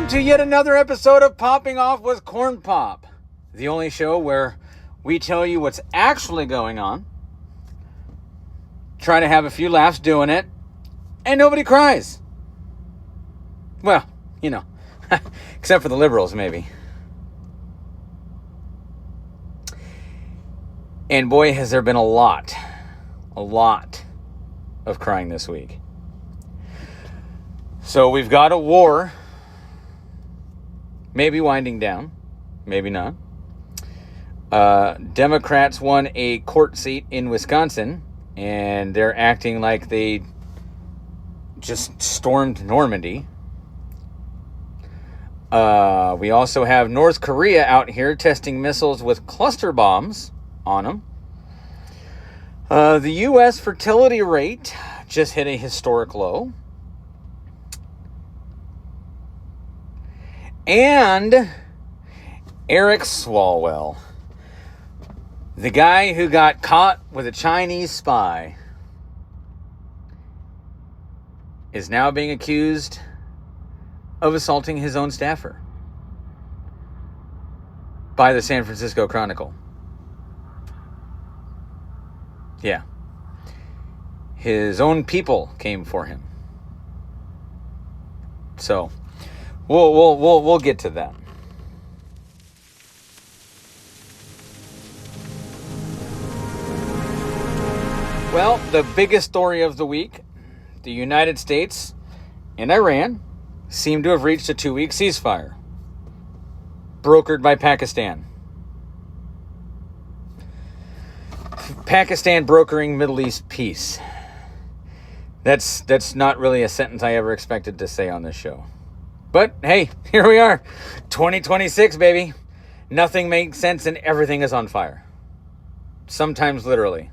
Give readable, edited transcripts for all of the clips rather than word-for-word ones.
to yet another episode of Popping Off with Corn Pop, the only show where we tell you what's actually going on, try to have a few laughs doing it, and nobody cries. Well, you know, except for the liberals, maybe. And boy, has there been a lot of crying this week. So we've got a war, maybe winding down, maybe not. Democrats won a court seat in Wisconsin, and they're acting like they just stormed Normandy. We also have North Korea out here testing missiles with cluster bombs on them. The U.S. fertility rate just hit a historic low. And Eric Swalwell, the guy who got caught with a Chinese spy, is now being accused of assaulting his own staffer by the San Francisco Chronicle. Yeah. His own people came for him. So, we'll get to that. Well, the biggest story of the week, the United States and Iran seem to have reached a 2-week ceasefire, brokered by Pakistan. Pakistan brokering Middle East peace. That's not really a sentence I ever expected to say on this show. But hey, here we are. 2026, baby. Nothing makes sense and everything is on fire. Sometimes literally.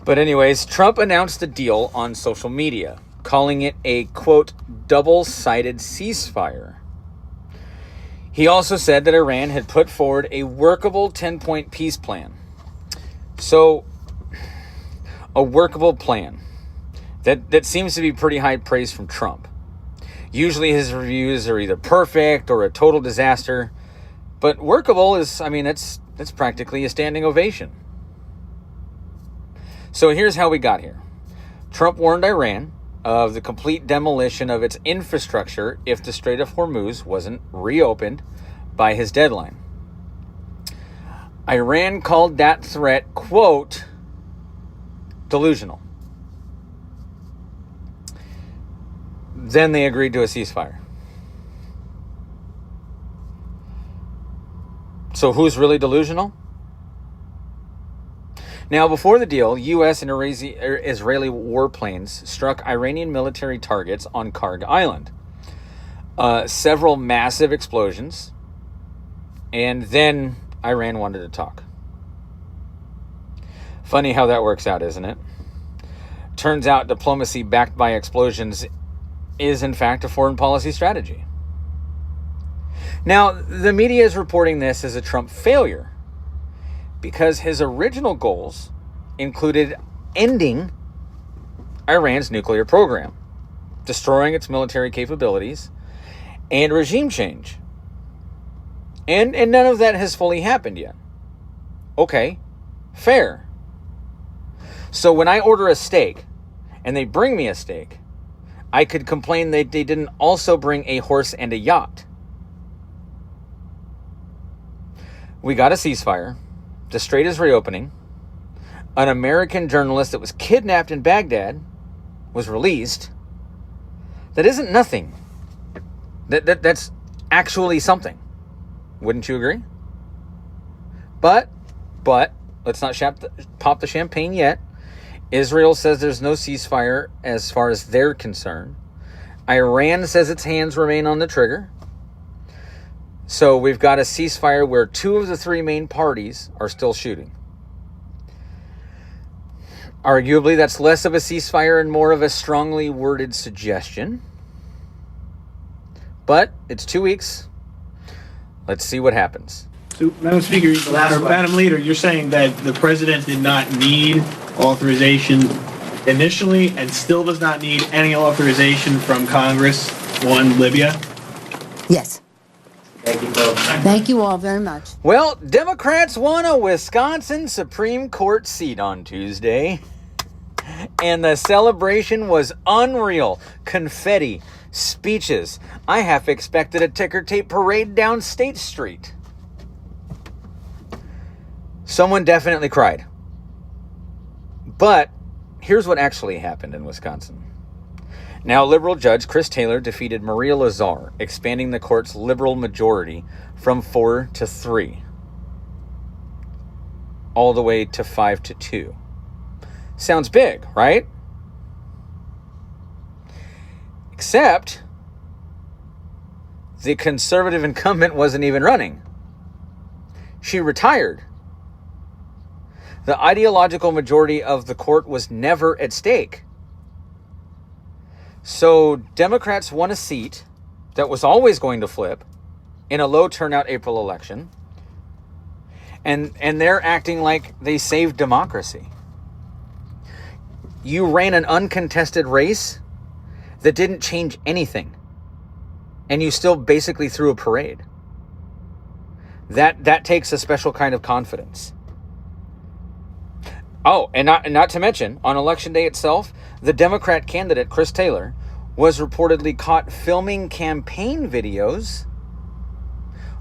But anyways, Trump announced a deal on social media, calling it a, quote, double-sided ceasefire. He also said that Iran had put forward a workable 10-point peace plan. So, a workable plan. That seems to be pretty high praise from Trump. Usually his reviews are either perfect or a total disaster. But workable is, that's practically a standing ovation. So here's how we got here. Trump warned Iran of the complete demolition of its infrastructure if the Strait of Hormuz wasn't reopened by his deadline. Iran called that threat, quote, delusional. Then they agreed to a ceasefire. So who's really delusional? Now, before the deal, U.S. and Israeli warplanes struck Iranian military targets on Karg Island. Several massive explosions. And then Iran wanted to talk. Funny how that works out, isn't it? Turns out diplomacy backed by explosions is, in fact, a foreign policy strategy. Now, the media is reporting this as a Trump failure because his original goals included ending Iran's nuclear program, destroying its military capabilities, and regime change. And none of that has fully happened yet. Okay, fair. So when I order a steak and they bring me a steak, I could complain that they didn't also bring a horse and a yacht. We got a ceasefire. The strait is reopening. An American journalist that was kidnapped in Baghdad was released. That isn't nothing. That's actually something. Wouldn't you agree? But let's not pop the champagne yet. Israel says there's no ceasefire as far as they're concerned. Iran says its hands remain on the trigger. So we've got a ceasefire where 2 of the 3 main parties are still shooting. Arguably, that's less of a ceasefire and more of a strongly worded suggestion. But it's 2 weeks. Let's see what happens. So, Madam Speaker, or Madam Leader, you're saying that the president did not need authorization initially and still does not need any authorization from Congress won Libya? Yes. Thank you, folks. Thank you all very much. Well, Democrats won a Wisconsin Supreme Court seat on Tuesday, and the celebration was unreal. Confetti, speeches. I half expected a ticker tape parade down State Street. Someone definitely cried. But here's what actually happened in Wisconsin. Now, liberal judge Chris Taylor defeated Maria Lazar, expanding the court's liberal majority from 4 to 3, all the way to 5 to 2. Sounds big, right? Except the conservative incumbent wasn't even running. She retired. The ideological majority of the court was never at stake. So Democrats won a seat that was always going to flip in a low turnout April election. And they're acting like they saved democracy. You ran an uncontested race that didn't change anything. And you still basically threw a parade. That takes a special kind of confidence. Oh, and not to mention, on election day itself, the Democrat candidate, Chris Taylor, was reportedly caught filming campaign videos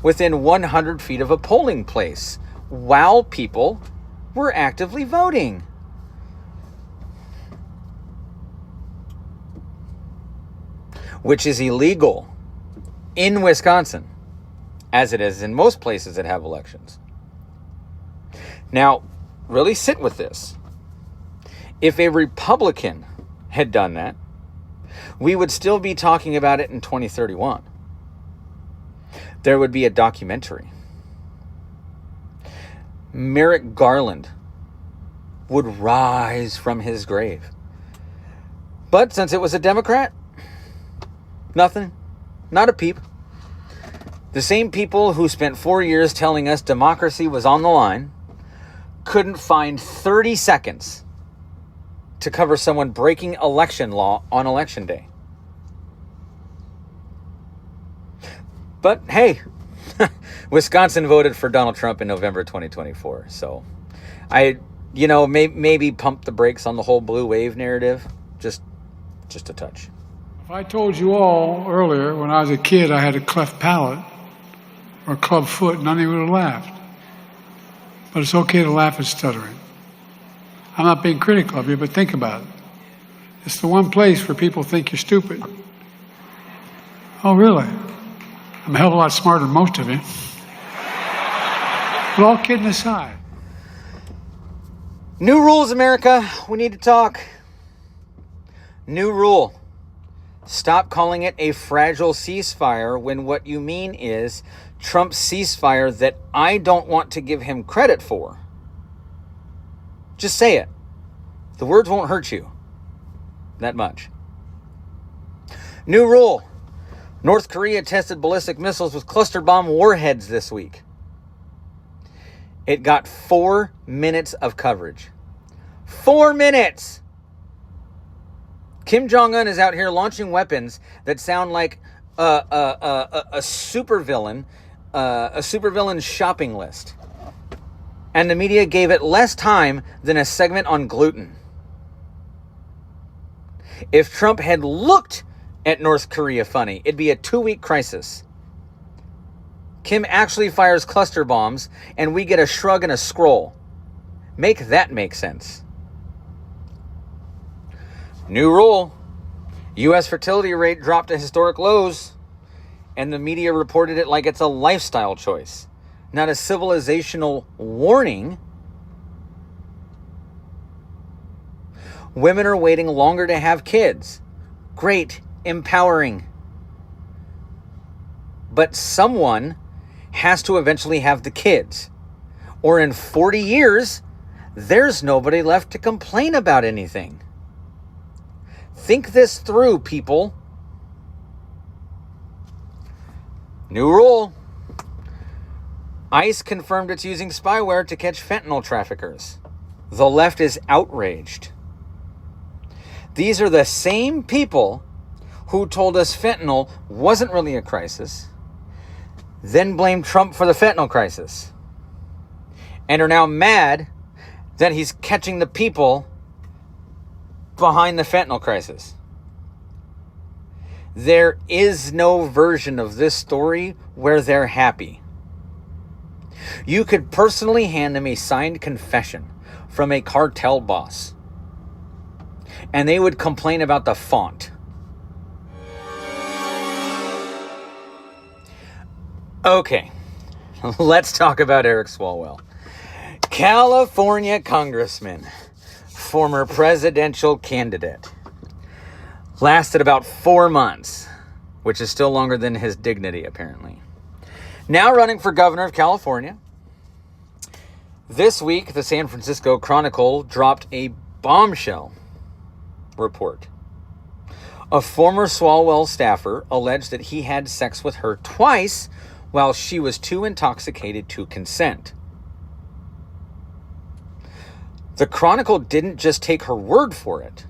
within 100 feet of a polling place while people were actively voting. Which is illegal in Wisconsin, as it is in most places that have elections. Now, really sit with this. If a Republican had done that, we would still be talking about it in 2031. There would be a documentary. Merrick Garland would rise from his grave. But since it was a Democrat, nothing. Not a peep. The same people who spent 4 years telling us democracy was on the line couldn't find 30 seconds to cover someone breaking election law on election day. But hey, Wisconsin voted for Donald Trump in November 2024. So maybe pump the brakes on the whole blue wave narrative. Just a touch. If I told you all earlier when I was a kid I had a cleft palate or a club foot, none of you would have laughed. But it's okay to laugh at stuttering. I'm not being critical of you, but think about it. It's the one place where people think you're stupid. Oh, really? I'm a hell of a lot smarter than most of you. But all kidding aside. New rules, America. We need to talk. New rule. Stop calling it a fragile ceasefire when what you mean is Trump's ceasefire that I don't want to give him credit for. Just say it. The words won't hurt you that much. New rule. North Korea tested ballistic missiles with cluster bomb warheads this week. It got 4 minutes of coverage. 4 minutes! Kim Jong-un is out here launching weapons that sound like a supervillain, a supervillain shopping list. And the media gave it less time than a segment on gluten. If Trump had looked at North Korea funny, it'd be a 2-week crisis. Kim actually fires cluster bombs, and we get a shrug and a scroll. Make that make sense. New rule. U.S. fertility rate dropped to historic lows, and the media reported it like it's a lifestyle choice, not a civilizational warning. Women are waiting longer to have kids. Great, empowering. But someone has to eventually have the kids. Or in 40 years, there's nobody left to complain about anything. Think this through, people. New rule. ICE confirmed it's using spyware to catch fentanyl traffickers. The left is outraged. These are the same people who told us fentanyl wasn't really a crisis, then blamed Trump for the fentanyl crisis, and are now mad that he's catching the people behind the fentanyl crisis. There is no version of this story where they're happy. You could personally hand them a signed confession from a cartel boss, and they would complain about the font. Okay, let's talk about Eric Swalwell. California congressman, former presidential candidate. Lasted about 4 months, which is still longer than his dignity, apparently. Now running for governor of California. This week, the San Francisco Chronicle dropped a bombshell report. A former Swalwell staffer alleged that he had sex with her twice while she was too intoxicated to consent. The Chronicle didn't just take her word for it.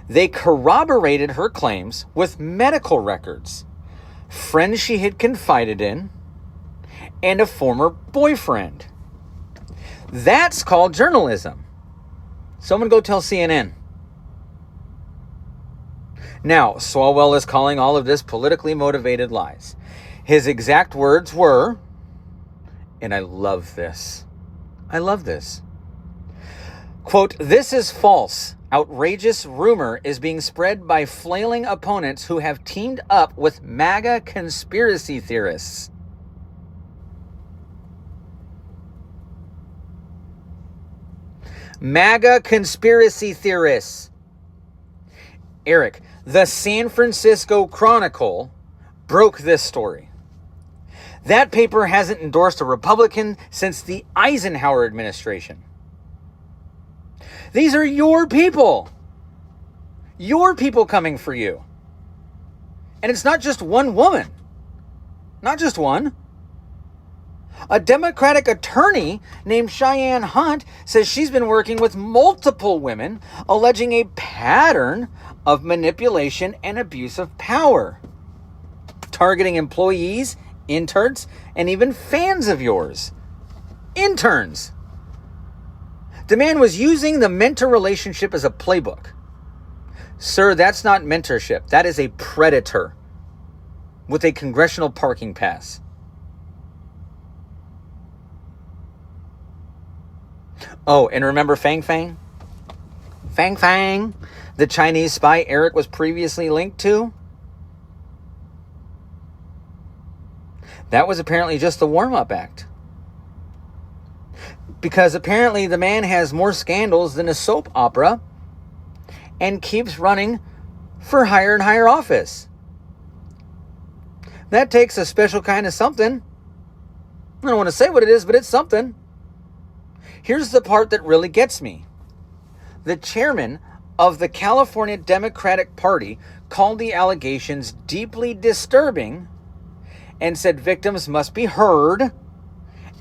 They corroborated her claims with medical records, friends she had confided in, and a former boyfriend. That's called journalism. Someone go tell CNN. Now, Swalwell is calling all of this politically motivated lies. His exact words were, and I love this. I love this. Quote, "This is false. Outrageous rumor is being spread by flailing opponents who have teamed up with MAGA conspiracy theorists." MAGA conspiracy theorists. Eric, the San Francisco Chronicle broke this story. That paper hasn't endorsed a Republican since the Eisenhower administration. These are your people. Your people coming for you. And it's not just one woman. Not just one. A Democratic attorney named Cheyenne Hunt says she's been working with multiple women, alleging a pattern of manipulation and abuse of power, targeting employees, interns, and even fans of yours. Interns. The man was using the mentor relationship as a playbook. Sir, that's not mentorship. That is a predator with a congressional parking pass. Oh, and remember Fang Fang? Fang Fang, the Chinese spy Eric was previously linked to? That was apparently just the warm-up act. Because apparently the man has more scandals than a soap opera and keeps running for higher and higher office. That takes a special kind of something. I don't want to say what it is, but it's something. Here's the part that really gets me. The chairman of the California Democratic Party called the allegations deeply disturbing and said victims must be heard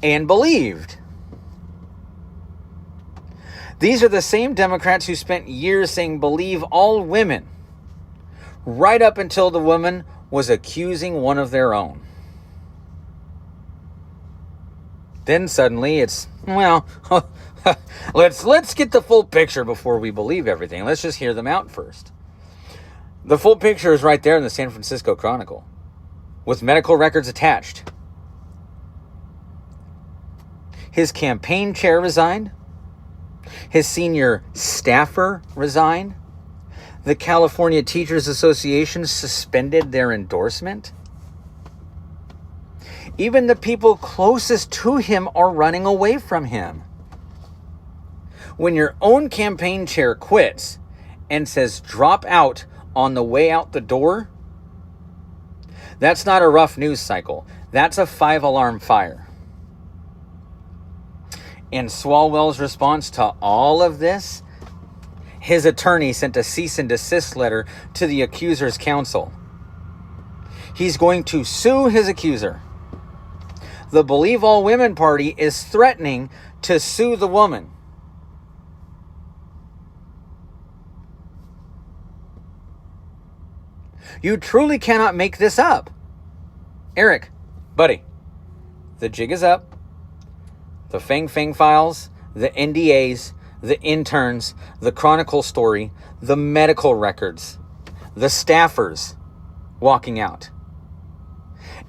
and believed. These are the same Democrats who spent years saying believe all women, right up until the woman was accusing one of their own. Then suddenly it's, well, let's get the full picture before we believe everything. Let's just hear them out first. The full picture is right there in the San Francisco Chronicle, with medical records attached. His campaign chair resigned. His senior staffer resigned. The California Teachers Association suspended their endorsement. Even the people closest to him are running away from him. When your own campaign chair quits and says drop out on the way out the door, that's not a rough news cycle. That's a 5-alarm fire. And Swalwell's response to all of this, his attorney sent a cease and desist letter to the accuser's counsel. He's going to sue his accuser. The Believe All Women Party is threatening to sue the woman. You truly cannot make this up. Eric, buddy, the jig is up. The Fang Fang files, the NDAs, the interns, the Chronicle story, the medical records, the staffers walking out.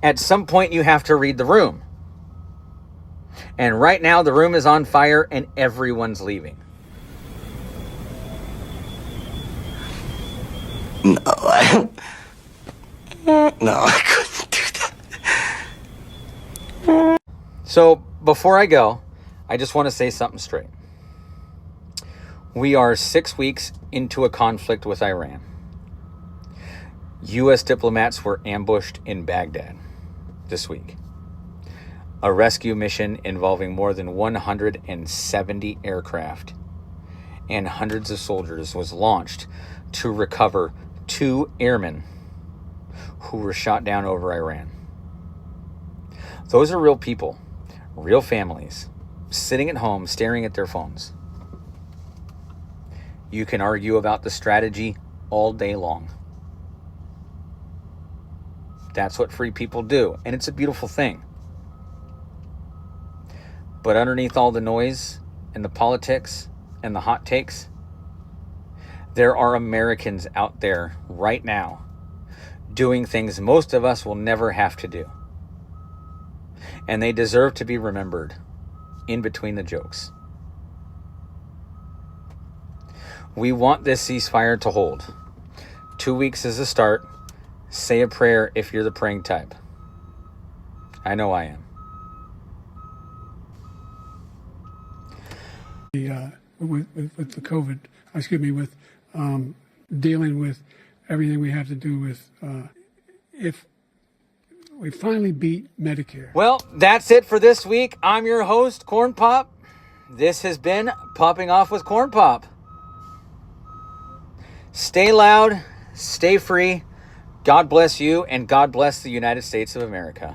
At some point, you have to read the room. And right now, the room is on fire and everyone's leaving. No, I couldn't do that. So before I go, I just want to say something straight. We are 6 weeks into a conflict with Iran. U.S. diplomats were ambushed in Baghdad this week. A rescue mission involving more than 170 aircraft and hundreds of soldiers was launched to recover 2 airmen who were shot down over Iran. Those are real people, real families, sitting at home staring at their phones. You can argue about the strategy all day long. That's what free people do, and it's a beautiful thing. But underneath all the noise and the politics and the hot takes, there are Americans out there right now doing things most of us will never have to do. And they deserve to be remembered in between the jokes. We want this ceasefire to hold. 2 weeks is a start. Say a prayer if you're the praying type. I know I am. With the COVID, with dealing with everything we have to do with, if we finally beat Medicare. Well, that's it for this week. I'm your host, Corn Pop. This has been Popping Off with Corn Pop. Stay loud, stay free. God bless you, and God bless the United States of America.